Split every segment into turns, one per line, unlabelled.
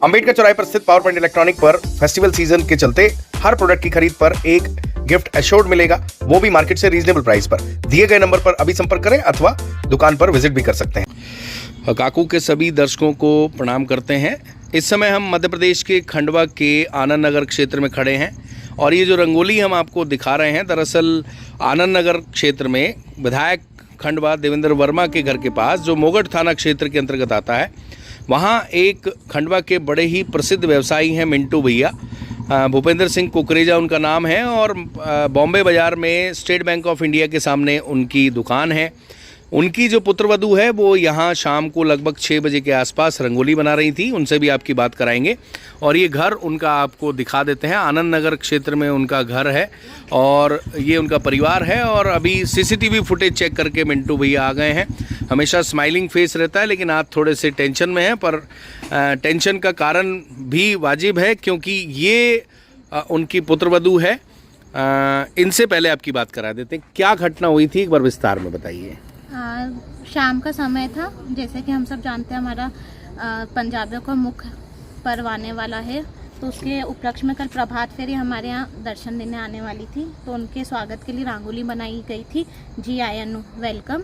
अंबेडकर चौराहे पर स्थित पावर पॉइंट इलेक्ट्रॉनिक पर फेस्टिवल सीजन के चलते हर प्रोडक्ट की खरीद पर एक गिफ्ट एश्योर्ड मिलेगा, वो भी मार्केट से रीजनेबल प्राइस पर। दिए गए नंबर पर अभी संपर्क करें अथवा दुकान पर विजिट भी कर सकते हैं। काकू के सभी दर्शकों को प्रणाम करते हैं। इस समय हम मध्य प्रदेश के खंडवा के आनंद नगर क्षेत्र में खड़े हैं और ये जो रंगोली हम आपको दिखा रहे हैं, दरअसल आनंद नगर क्षेत्र में विधायक खंडवा देवेंद्र वर्मा के घर के पास, जो मोगट थाना क्षेत्र के अंतर्गत आता है, वहाँ एक खंडवा के बड़े ही प्रसिद्ध व्यवसायी हैं मिंटू भैया, भूपेंद्र सिंह कुकरेजा उनका नाम है, और बॉम्बे बाज़ार में स्टेट बैंक ऑफ इंडिया के सामने उनकी दुकान है। उनकी जो पुत्रवधू है वो यहाँ शाम को लगभग 6 बजे के आसपास रंगोली बना रही थी, उनसे भी आपकी बात कराएंगे। और ये घर उनका आपको दिखा देते हैं। आनंद नगर क्षेत्र में उनका घर है और ये उनका परिवार है। और अभी सीसीटीवी फुटेज चेक करके मिंटू भैया आ गए हैं। हमेशा स्माइलिंग फेस रहता है, लेकिन आज थोड़े से टेंशन में हैं, पर टेंशन का कारण भी वाजिब है क्योंकि ये उनकी पुत्रवधू है। इनसे पहले आपकी बात करा देते हैं, क्या घटना हुई थी एक बार विस्तार में बताइए।
शाम का समय था, जैसे कि हम सब जानते हैं हमारा पंजाबियों का मुख्य पर्व आने वाला है, तो उसके उपलक्ष्य में कल प्रभात फेरी हमारे यहाँ दर्शन देने आने वाली थी, तो उनके स्वागत के लिए रंगोली बनाई गई थी। जी आयन वेलकम।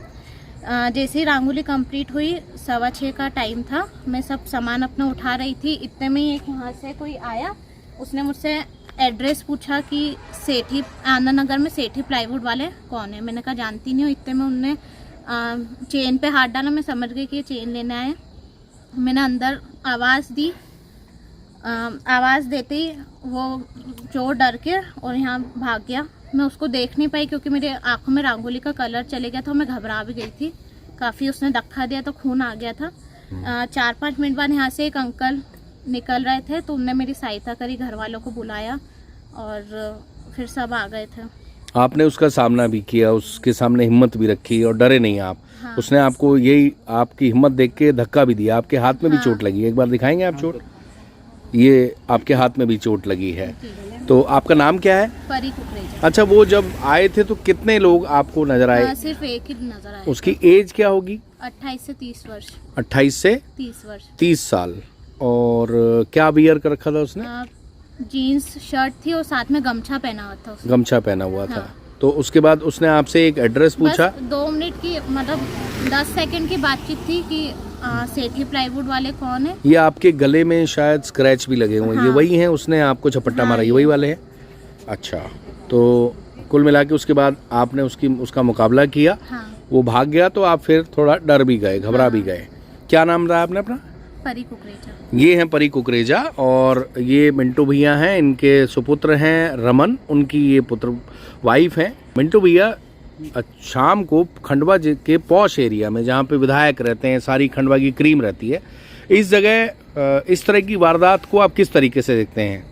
जैसे ही रंगोली कंप्लीट हुई, 6:15 का टाइम था, मैं सब सामान अपना उठा रही थी, इतने में एक यहाँ से कोई आया, उसने मुझसे एड्रेस पूछा कि सेठी आनंद नगर में सेठी प्लाईवुड वाले कौन है। मैंने कहा जानती नहीं हूँ। इतने में उनने चेन पे हाथ डाला, मैं समझ गई कि ये चेन लेने आए। मैंने अंदर आवाज़ दी, आवाज़ देते ही वो चोर डर के और यहाँ भाग गया। मैं उसको देख नहीं पाई क्योंकि मेरे आंखों में रंगोली का कलर चले गया था, मैं घबरा भी गई थी काफ़ी। उसने धक्का दिया तो खून आ गया था। 4-5 मिनट बाद यहाँ से एक अंकल निकल रहे थे, तो उनने मेरी सहायता करी, घर वालों को बुलाया और फिर सब आ गए थे।
आपने उसका सामना भी किया, उसके सामने हिम्मत भी रखी और डरे नहीं आप।
हाँ।
उसने आपको यही आपकी हिम्मत देख के धक्का भी दिया, आपके हाथ में भी चोट लगी है। एक बार दिखाएंगे आप चोट? ये आपके हाथ में भी चोट लगी है। तो आपका नाम क्या है?
परी कुकरेजा।
अच्छा, वो जब आए थे तो कितने लोग आपको नजर आए?
सिर्फ एक ही नजर आया।
उसकी एज क्या होगी?
28 से 30 वर्ष।
28 से
30 वर्ष।
30 साल। और क्या बियर कर रखा था उसने?
जीन्स शर्ट थी और साथ में गमछा पहना हुआ था उसने।
गमछा पहना हुआ था।
हाँ।
तो उसके बाद उसने आपसे एक एड्रेस पूछा?
2 मिनट की, मतलब 10 सेकंड की बातचीत थी कि सेठी प्लाईवुड वाले कौन है।
ये आपके गले में शायद स्क्रैच भी लगे हुए हैं।
हाँ।
ये वही हैं? उसने आपको झपट्टा मारा, ये वही वाले हैं? अच्छा, तो कुल मिला के उसके बाद आपने उसका मुकाबला किया।
हाँ।
वो भाग गया तो आप फिर थोड़ा डर भी गए, घबरा भी गए। क्या नाम रहा आपने अपना?
परी कुकरेजा।
ये हैं परी कुकरेजा और ये मिंटू भैया हैं, इनके सुपुत्र हैं रमन, उनकी ये पुत्र वाइफ हैं। मिंटू भैया शाम को खंडवा के पॉश एरिया में, जहाँ पे विधायक रहते हैं, सारी खंडवा की क्रीम रहती है, इस जगह इस तरह की वारदात को आप किस तरीके से देखते हैं?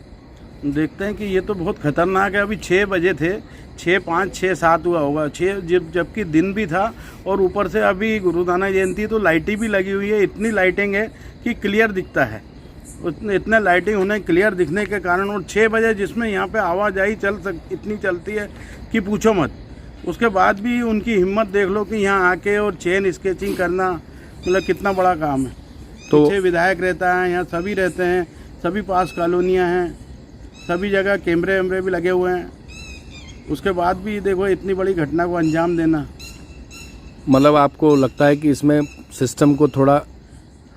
देखते हैं कि ये तो बहुत खतरनाक है। अभी 6 बजे थे, 6:05, 6:07 हुआ होगा, 6 जबकि दिन भी था और ऊपर से अभी गुरु नानक जयंती, तो लाइटें भी लगी हुई है। इतनी लाइटिंग है कि क्लियर दिखता है। इतने लाइटिंग होने, क्लियर दिखने के कारण, और 6 बजे जिसमें यहाँ पे आवाजाही इतनी चलती है कि पूछो मत। उसके बाद भी उनकी हिम्मत देख लो कि यहाँ आके और चेन स्केचिंग करना, मतलब कितना बड़ा काम है। तो पीछे विधायक रहता है, यहाँ सभी रहते हैं, सभी पास कॉलोनियाँ हैं, सभी जगह कैमरे वैमरे भी लगे हुए हैं। उसके बाद भी देखो इतनी बड़ी घटना को अंजाम देना।
मतलब आपको लगता है कि इसमें सिस्टम को थोड़ा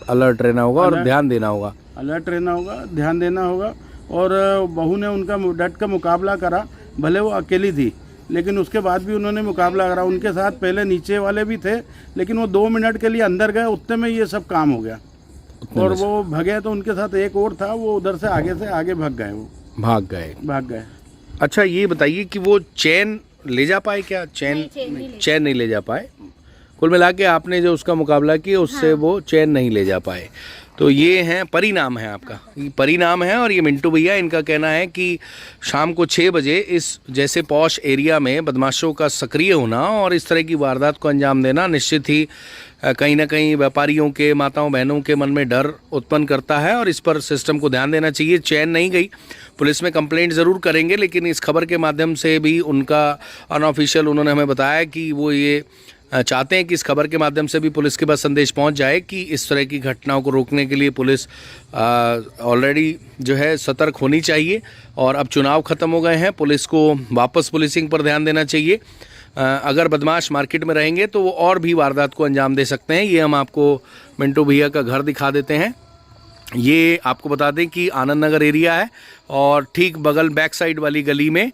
अलर्ट रहना होगा और ध्यान देना होगा?
अलर्ट रहना होगा, ध्यान देना होगा। और बहू ने उनका डट का मुकाबला करा, भले वो अकेली थी, लेकिन उसके बाद भी उन्होंने मुकाबला करा। उनके साथ पहले नीचे वाले भी थे, लेकिन वो 2 मिनट के लिए अंदर गए, उतने में ये सब काम हो गया और वो भगे। तो उनके साथ एक और था, वो उधर से आगे भाग गए, वो भाग गए।
अच्छा, ये बताइए कि वो चैन ले जा पाए क्या? चैन नहीं ले जा पाए। कुल मिला के आपने जो उसका मुकाबला किया उससे हाँ। वो चैन नहीं ले जा पाए। तो ये हैं, परिणाम है आपका, ये परिणाम है। और ये मिंटू भैया, इनका कहना है कि शाम को 6 बजे इस जैसे पॉश एरिया में बदमाशों का सक्रिय होना और इस तरह की वारदात को अंजाम देना निश्चित ही कहीं ना कहीं व्यापारियों के, माताओं बहनों के मन में डर उत्पन्न करता है और इस पर सिस्टम को ध्यान देना चाहिए। चैन नहीं गई, पुलिस में कंप्लेंट ज़रूर करेंगे, लेकिन इस खबर के माध्यम से भी उनका अनऑफिशियल उन्होंने हमें बताया कि वो ये चाहते हैं कि इस खबर के माध्यम से भी पुलिस के पास संदेश पहुंच जाए कि इस तरह की घटनाओं को रोकने के लिए पुलिस ऑलरेडी जो है सतर्क होनी चाहिए। और अब चुनाव खत्म हो गए हैं, पुलिस को वापस पुलिसिंग पर ध्यान देना चाहिए। अगर बदमाश मार्केट में रहेंगे तो वो और भी वारदात को अंजाम दे सकते हैं। ये हम आपको मिंटू भैया का घर दिखा देते हैं। ये आपको बता दें कि आनंद नगर एरिया है और ठीक बगल बैक साइड वाली गली में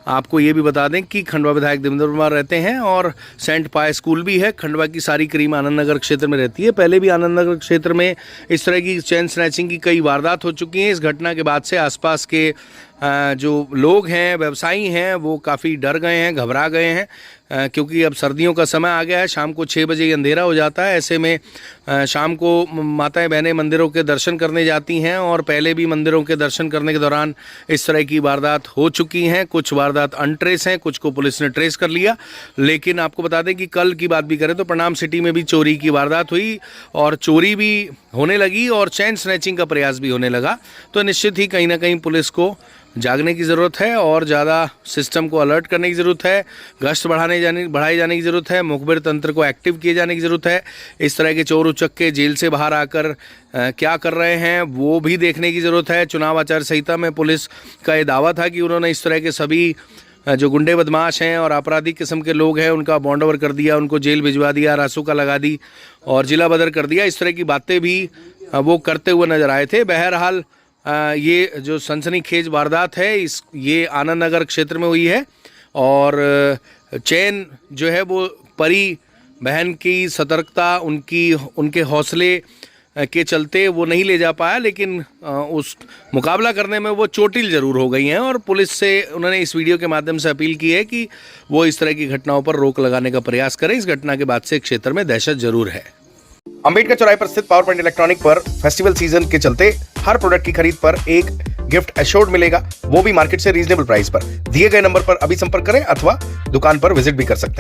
आपको ये भी बता दें कि खंडवा विधायक देवेंद्र कुमार रहते हैं और सेंट पाय स्कूल भी है। खंडवा की सारी क्रीम आनंद नगर क्षेत्र में रहती है। पहले भी आनंद नगर क्षेत्र में इस तरह की चेन स्नैचिंग की कई वारदात हो चुकी हैं। इस घटना के बाद से आसपास के जो लोग हैं, व्यवसायी हैं, वो काफ़ी डर गए हैं, घबरा गए हैं, क्योंकि अब सर्दियों का समय आ गया है। शाम को 6 बजे अंधेरा हो जाता है। ऐसे में शाम को माताएं बहनें मंदिरों के दर्शन करने जाती हैं और पहले भी मंदिरों के दर्शन करने के दौरान इस तरह की वारदात हो चुकी हैं। कुछ वारदात अनट्रेस हैं, कुछ को पुलिस ने ट्रेस कर लिया। लेकिन आपको बता दें कि कल की बात भी करें तो प्रणाम सिटी में भी चोरी की वारदात हुई और चोरी भी होने लगी और चेन स्नैचिंग का प्रयास भी होने लगा। तो निश्चित ही कहीं ना कहीं पुलिस को जागने की ज़रूरत है और ज़्यादा सिस्टम को अलर्ट करने की ज़रूरत है। गश्त बढ़ाई जाने की ज़रूरत है। मुखबिर तंत्र को एक्टिव किए जाने की ज़रूरत है। इस तरह के चोर उचक्के जेल से बाहर आकर क्या कर रहे हैं वो भी देखने की ज़रूरत है। चुनाव आचार संहिता में पुलिस का ये दावा था कि उन्होंने इस तरह के सभी जो गुंडे बदमाश हैं और आपराधिक किस्म के लोग हैं उनका बॉन्ड ओवर कर दिया, उनको जेल भिजवा दिया, रासुका लगा दी और जिला बदर कर दिया। इस तरह की बातें भी वो करते हुए नजर आए थे। बहरहाल ये जो सनसनीखेज वारदात है ये आनंद नगर क्षेत्र में हुई है और चैन जो है वो परी बहन की सतर्कता, उनके हौसले के चलते वो नहीं ले जा पाया, लेकिन उस मुकाबला करने में वो चोटिल ज़रूर हो गई हैं और पुलिस से उन्होंने इस वीडियो के माध्यम से अपील की है कि वो इस तरह की घटनाओं पर रोक लगाने का प्रयास करें। इस घटना के बाद से क्षेत्र में दहशत जरूर है। अंबेडकर चौराहे पर स्थित पावर पॉइंट इलेक्ट्रॉनिक पर फेस्टिवल सीजन के चलते हर प्रोडक्ट की खरीद पर एक गिफ्ट एश्योर्ड मिलेगा, वो भी मार्केट से रीजनेबल प्राइस पर। दिए गए नंबर पर अभी संपर्क करें अथवा दुकान पर विजिट भी कर सकते हैं।